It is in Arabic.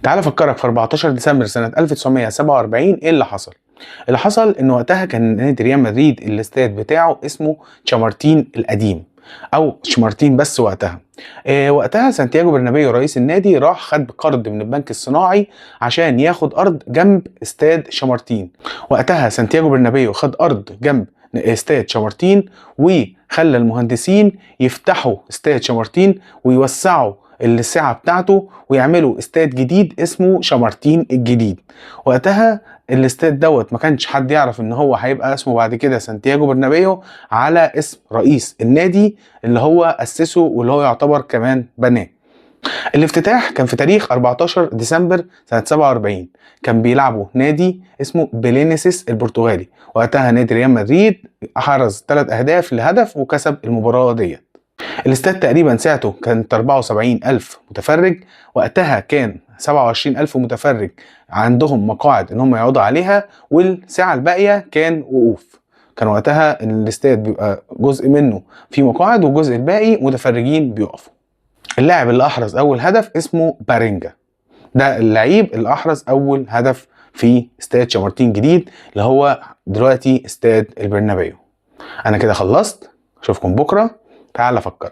تعال افكرك في 14 ديسمبر سنة 1947 ايه اللي حصل؟ اللي حصل ان وقتها كان نادي ريال مدريد الاستاد بتاعه اسمه شامارتين القديم او شمارتين بس وقتها. وقتها سانتياغو برنابيو رئيس النادي راح خد قرض من البنك الصناعي عشان ياخد ارض جنب استاد شمارتين. وقتها سانتياغو برنابيو خد ارض جنب استاد شمارتين وخلى المهندسين يفتحوا استاد شمارتين ويوسعوا السعة بتاعته ويعملوا استاد جديد اسمه شمارتين الجديد. وقتها الاستاد دوت ما كانش حد يعرف ان هو هيبقى اسمه بعد كده سانتياغو برنابيو على اسم رئيس النادي اللي هو اسسه واللي هو يعتبر كمان بناه. الافتتاح كان في تاريخ 14 ديسمبر سنة 47. كان بيلعبوا نادي اسمه بيلينيسيس البرتغالي. وقتها نادي ريال مدريد حرز 3 أهداف لهدف وكسب المباراة ديت. الاستاد تقريبا سعته كانت 74,000 متفرج. وقتها كان 27,000 متفرج عندهم مقاعد ان هم يقعدوا عليها، والساعة الباقية كان وقوف. كان وقتها الاستاد بيبقى جزء منه في مقاعد والجزء الباقي متفرجين بيقفوا. اللاعب اللي احرز اول هدف اسمه بارينجا. ده اللعيب اللي احرز اول هدف في استاد شمارتين جديد اللي هو دلوقتي استاد البرنابيو. انا كده خلصت، اشوفكم بكرة. تعال افكر.